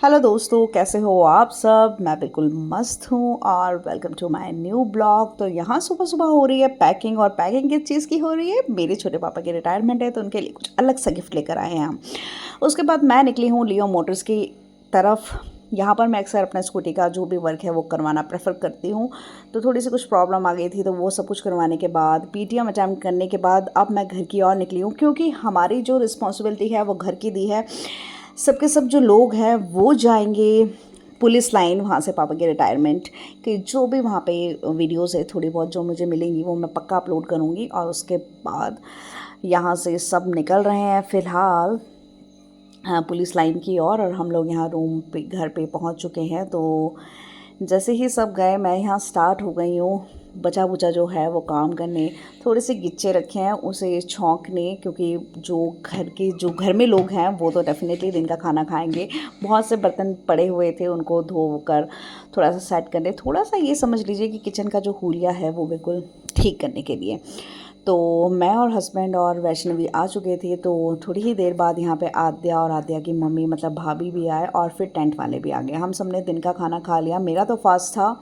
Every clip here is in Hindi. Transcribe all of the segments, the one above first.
हेलो दोस्तों, कैसे हो आप सब। मैं बिल्कुल मस्त हूँ और welcome to my new blog. तो यहाँ सुबह सुबह हो रही है पैकिंग, और पैकिंग किस चीज़ की हो रही है। मेरे छोटे पापा की रिटायरमेंट है तो उनके लिए कुछ अलग सा गिफ्ट लेकर आए हैं हम। उसके बाद मैं निकली हूँ लियो मोटर्स की तरफ। यहाँ पर मैं अक्सर अपना स्कूटी का जो भी वर्क है वो करवाना प्रेफर करती हूँ। तो थोड़ी सी कुछ प्रॉब्लम आ गई थी, तो वो सब कुछ करवाने के बाद पीटीएम अटैम्प्ट करने के बाद अब मैं घर की ओर निकली हूँ, क्योंकि हमारी जो रिस्पॉन्सिबिलिटी है वो घर की दी है। सबके सब जो लोग हैं वो जाएंगे पुलिस लाइन, वहाँ से पापा की रिटायरमेंट कि जो भी वहाँ पे वीडियोस है थोड़ी बहुत जो मुझे मिलेंगी वो मैं पक्का अपलोड करूँगी। और उसके बाद यहाँ से सब निकल रहे हैं फ़िलहाल पुलिस लाइन की और हम लोग यहाँ रूम पे घर पे पहुँच चुके हैं। तो जैसे ही सब गए मैं यहाँ स्टार्ट हो गई हूँ बचा बुचा जो है वो काम करने। थोड़े से गिच्चे रखे हैं उसे छौंकने, क्योंकि जो घर में लोग हैं वो तो डेफ़िनेटली दिन का खाना खाएंगे। बहुत से बर्तन पड़े हुए थे, उनको धोकर थोड़ा सा सेट करने, थोड़ा सा ये समझ लीजिए कि किचन का जो हुलिया है वो बिल्कुल ठीक करने के लिए। तो मैं और हस्बैंड और वैष्णवी आ चुके थे। तो थोड़ी ही देर बाद यहाँ पे आद्या और आद्या की मम्मी मतलब भाभी भी आए और फिर टेंट वाले भी आ गए। हम सब ने दिन का खाना खा लिया, मेरा तो फास्ट था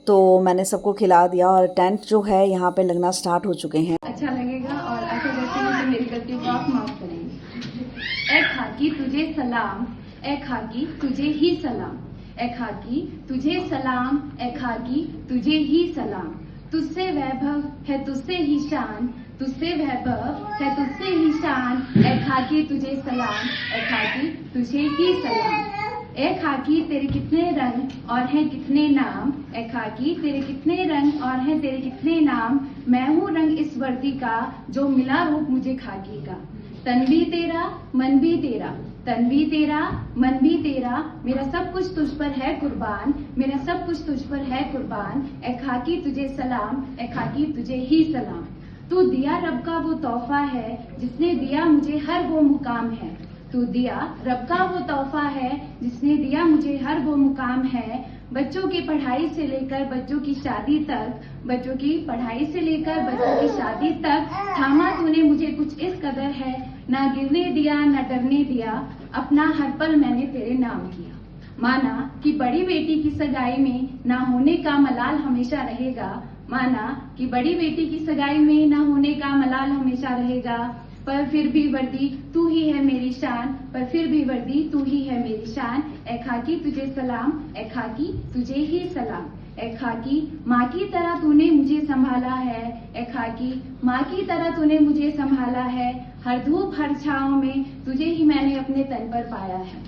तो मैंने सबको खिला दिया और टेंट जो है यहाँ पे लगना स्टार्ट हो चुके हैं। अच्छा लगेगा और आशा करती हूँ कि मेरी गलतियों को आप माफ करेंगे। ए खाकी तुझे सलाम, ए खाकी तुझे ही सलाम, ए खाकी तुझे सलाम, ए खाकी तुझे ही सलाम। तुझसे वैभव है तुझसे ही शान, तुझसे वैभव है तुझसे ही शान, ए खाकी तुझे सलाम, ए खाकी तुझे ही सलाम। ए खाकी तेरे कितने रंग और हैं कितने नाम, ए खाकी तेरे कितने रंग और हैं तेरे कितने नाम। मैं हूँ रंग इस वर्दी का जो मिला रूप मुझे खाकी का। तन भी तेरा मन भी तेरा, तन भी तेरा मन भी तेरा, मेरा सब कुछ तुझ पर है कुर्बान, मेरा सब कुछ तुझ पर है कुर्बान। ए खाकी तुझे सलाम, ए खाकी तुझे ही सलाम। तू दिया रब का वो तोहफा है जिसने दिया मुझे हर वो मुकाम है, तू दिया रब का वो तोहफा है जिसने दिया मुझे हर वो मुकाम है। बच्चों की पढ़ाई से लेकर बच्चों की शादी तक, बच्चों की पढ़ाई से लेकर बच्चों की शादी तक, थामा तूने मुझे कुछ इस कदर है, ना गिरने दिया ना डरने दिया, अपना हर पल मैंने तेरे नाम किया। माना कि बड़ी बेटी की सगाई में ना होने का मलाल हमेशा रहेगा, माना कि बड़ी बेटी की सगाई में ना होने का मलाल हमेशा रहेगा। पर फिर भी वर्दी तू ही है मेरी शान, पर फिर भी वर्दी तू ही है मेरी शान। ए खाकी तुझे सलाम, ए खाकी तुझे ही सलाम। ए खाकी माँ की तरह तूने मुझे संभाला है, ए खाकी माँ की तरह तूने मुझे संभाला है। हर धूप हर छाँव में तुझे ही मैंने अपने तन पर पाया है।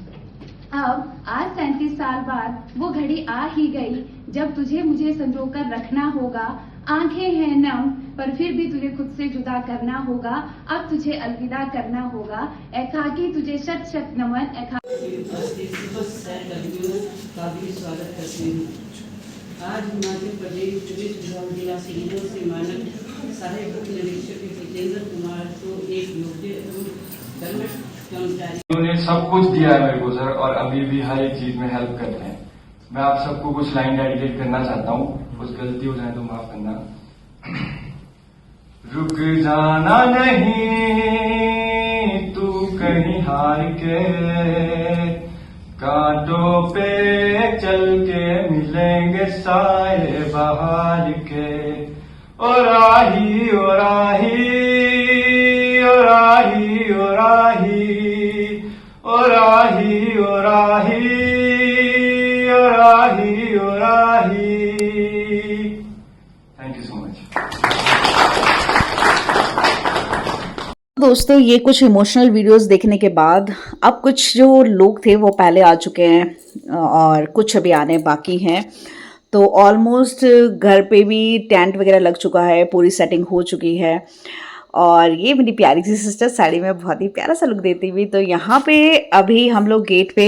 अब आज 37 साल बाद वो घड़ी आ ही गई जब तुझे मुझे संजोकर रखना होगा। आंखें हैं नम पर फिर भी तुझे खुद से जुदा करना होगा, अब तुझे अलविदा करना होगा। ए खाकी तुझे शत शत नमन, ए खाकी का भी स्वागत करती हूँ। आज हिमाचल प्रदेश पुलिस विभाग जिला श्रीनगर से मानक सहायक उप निरीक्षक जितेंद्र कुमार को एक योग्य एवं कर्मठ कर्मचारी उन्होंने सब कुछ दिया है मेरे को सर, और अभी भी हर एक चीज में हेल्प करते हैं। मैं आप सबको कुछ लाइन डेडिकेट करना चाहता हूँ, कुछ गलती हो जाए तो माफ करना। रुक जाना नहीं तू कहीं हार के, कांटों पे चल के मिलेंगे साए बहार के। ओ राही ओ राही ओ राही ओ राही ओ राही ओ राही ओ राही ओ राही। Thank you so much. दोस्तों, ये कुछ इमोशनल वीडियोस देखने के बाद अब कुछ जो लोग थे वो पहले आ चुके हैं और कुछ अभी आने बाकी हैं। तो ऑलमोस्ट घर पे भी टेंट वगैरह लग चुका है, पूरी सेटिंग हो चुकी है। और ये मेरी प्यारी सी सिस्टर साड़ी में बहुत ही प्यारा सा लुक देती हुई। तो यहाँ पे अभी हम लोग गेट पे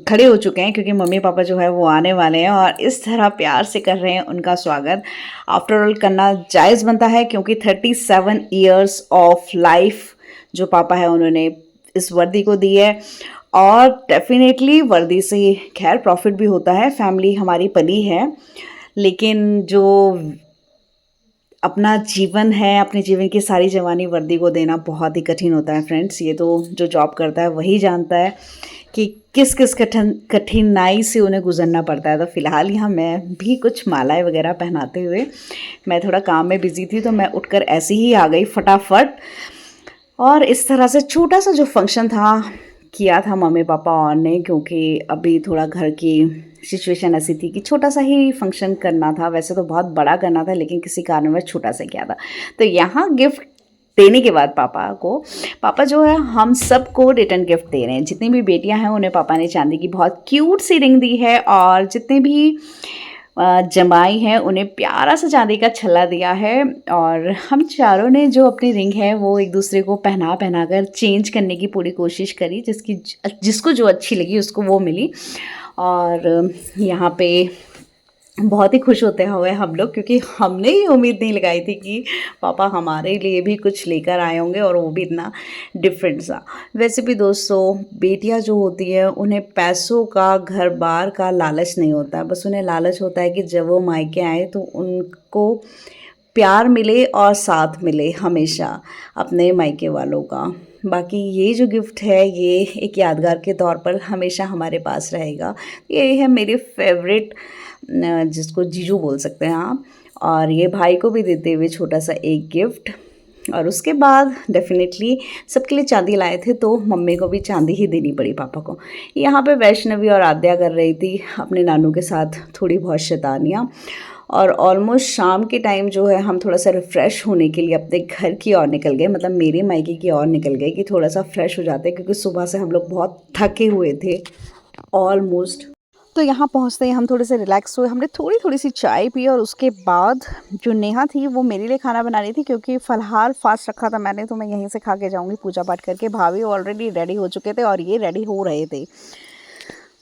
खड़े हो चुके हैं, क्योंकि मम्मी पापा जो है वो आने वाले हैं और इस तरह प्यार से कर रहे हैं उनका स्वागत। आफ्टर ऑल करना जायज़ बनता है, क्योंकि 37 ईयर्स ऑफ लाइफ जो पापा है उन्होंने इस वर्दी को दी है। और डेफिनेटली वर्दी से खैर प्रॉफिट भी होता है, फैमिली हमारी पली है, लेकिन जो अपना जीवन है, अपने जीवन की सारी जवानी वर्दी को देना बहुत ही कठिन होता है फ्रेंड्स। ये तो जो जॉब करता है वही जानता है कि किस किस कठिनाई से उन्हें गुजरना पड़ता है। तो फ़िलहाल यहाँ मैं भी कुछ मालाएं वगैरह पहनाते हुए, मैं थोड़ा काम में बिज़ी थी तो मैं उठकर ऐसे ही आ गई फटाफट। और इस तरह से छोटा सा जो फंक्शन था किया था मम्मी पापा और ने, क्योंकि अभी थोड़ा घर की सिचुएशन ऐसी थी कि छोटा सा ही फंक्शन करना था। वैसे तो बहुत बड़ा करना था लेकिन किसी कारणवश छोटा सा किया था। तो यहाँ गिफ्ट देने के बाद पापा जो है हम सबको रिटर्न गिफ्ट दे रहे हैं। जितनी भी बेटियां हैं उन्हें पापा ने चांदी की बहुत क्यूट सी रिंग दी है, और जितने भी जमाई हैं उन्हें प्यारा सा चांदी का छल्ला दिया है। और हम चारों ने जो अपनी रिंग है वो एक दूसरे को पहना कर चेंज करने की पूरी कोशिश करी, जिसको जो अच्छी लगी उसको वो मिली। और यहाँ पे बहुत ही खुश होते हुए हम लोग, क्योंकि हमने ही उम्मीद नहीं लगाई थी कि पापा हमारे लिए भी कुछ लेकर आए होंगे, और वो भी इतना डिफरेंट सा। वैसे भी दोस्तों, बेटियां जो होती हैं उन्हें पैसों का, घर बार का लालच नहीं होता है। बस उन्हें लालच होता है कि जब वो मायके आए तो उनको प्यार मिले और साथ मिले हमेशा अपने मायके वालों का। बाकी ये जो गिफ्ट है ये एक यादगार के तौर पर हमेशा हमारे पास रहेगा। ये है मेरे फेवरेट, जिसको जीजू बोल सकते हैं आप, और ये भाई को भी देते हुए छोटा सा एक गिफ्ट। और उसके बाद डेफिनेटली सबके लिए चांदी लाए थे तो मम्मी को भी चांदी ही देनी पड़ी पापा को। यहाँ पे वैष्णवी और आद्या कर रही थी अपने नानू के साथ थोड़ी बहुत शैतानियाँ। और ऑलमोस्ट शाम के टाइम जो है हम थोड़ा सा रिफ़्रेश होने के लिए अपने घर की ओर निकल गए, मतलब मेरे मायके की ओर निकल गए कि थोड़ा सा फ्रेश हो जाते हैं, क्योंकि सुबह से हम लोग बहुत थके हुए थे ऑलमोस्ट। तो यहाँ पहुँचते ही हम थोड़े से रिलैक्स हुए, हमने थोड़ी सी चाय पी, और उसके बाद जो नेहा थी वो मेरे लिए खाना बना रही थी, क्योंकि फ़िलहाल फास्ट रखा था मैंने, तो मैं यहीं से खा के जाऊँगी पूजा पाठ करके। भाभी ऑलरेडी रेडी हो चुके थे और ये रेडी हो रहे थे।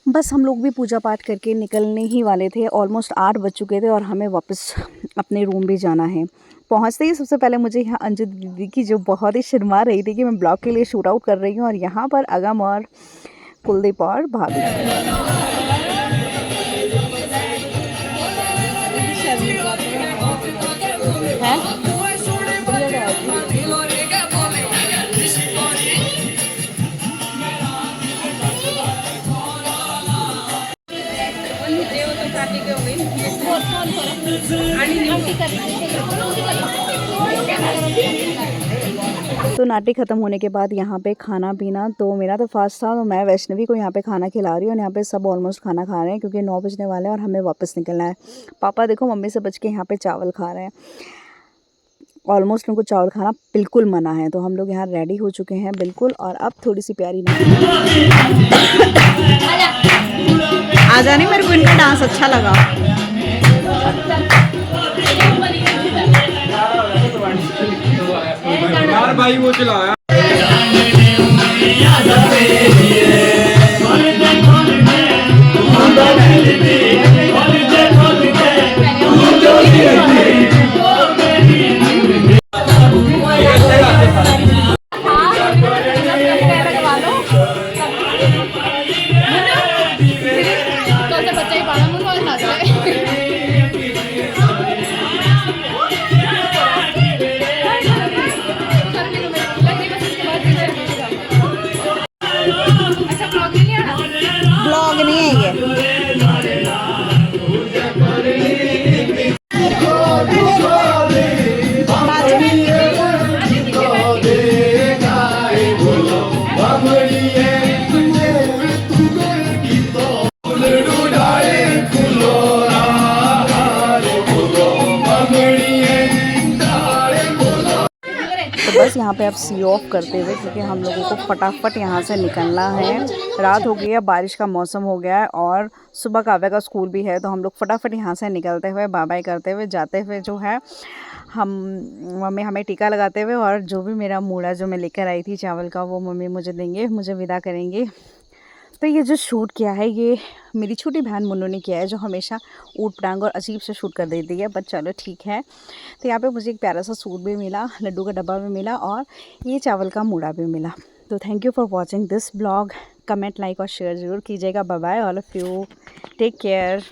बस हम लोग भी पूजा पाठ करके निकलने ही वाले थे। ऑलमोस्ट 8 बज चुके थे और हमें वापस अपने रूम भी जाना है। पहुंचते ही सबसे पहले मुझे यहाँ अंजू दीदी की, जो बहुत ही शर्मा रही थी कि मैं ब्लॉग के लिए शूट आउट कर रही हूँ, और यहाँ पर अगम और कुलदीप और भाभी। तो नाटी ख़त्म होने के बाद यहाँ पे खाना पीना, तो मेरा तो फास्ट था तो मैं वैष्णवी को यहाँ पे खाना खिला रही हूँ, और यहाँ पे सब ऑलमोस्ट खाना खा रहे हैं क्योंकि 9 बजने वाले हैं और हमें वापस निकलना है। पापा देखो मम्मी से बच के यहाँ पे चावल खा रहे हैं। ऑलमोस्ट उनको चावल खाना बिल्कुल मना है। तो हम लोग यहाँ रेडी हो चुके हैं बिल्कुल, और अब थोड़ी सी प्यारी आ जानी। मेरे को इनका डांस अच्छा लगा। यार भाई वो चलाया ब्लॉग नहीं है ये। तो बस यहाँ पे अब सी ऑफ करते हुए, क्योंकि हम लोगों को फटाफट यहाँ से निकलना है। रात हो गई है, बारिश का मौसम हो गया है, और सुबह काव्या का स्कूल भी है। तो हम लोग फटाफट यहाँ से निकलते हुए, बाय बाय करते हुए, जाते हुए जो है हम मम्मी हमें टीका लगाते हुए, और जो भी मेरा मूड़ा जो मैं लेकर आई थी चावल का, वो मम्मी मुझे देंगे, मुझे विदा करेंगे। तो ये जो शूट किया है ये मेरी छोटी बहन मुन्नू ने किया है, जो हमेशा ऊट पटांग और अजीब से शूट कर देती है, बट चलो ठीक है। तो यहाँ पे मुझे एक प्यारा सा सूट भी मिला, लड्डू का डब्बा भी मिला, और ये चावल का मूड़ा भी मिला। तो thank you for watching this blog. Comment, like और शेयर ज़रूर कीजिएगा। Bye bye all of you, take care.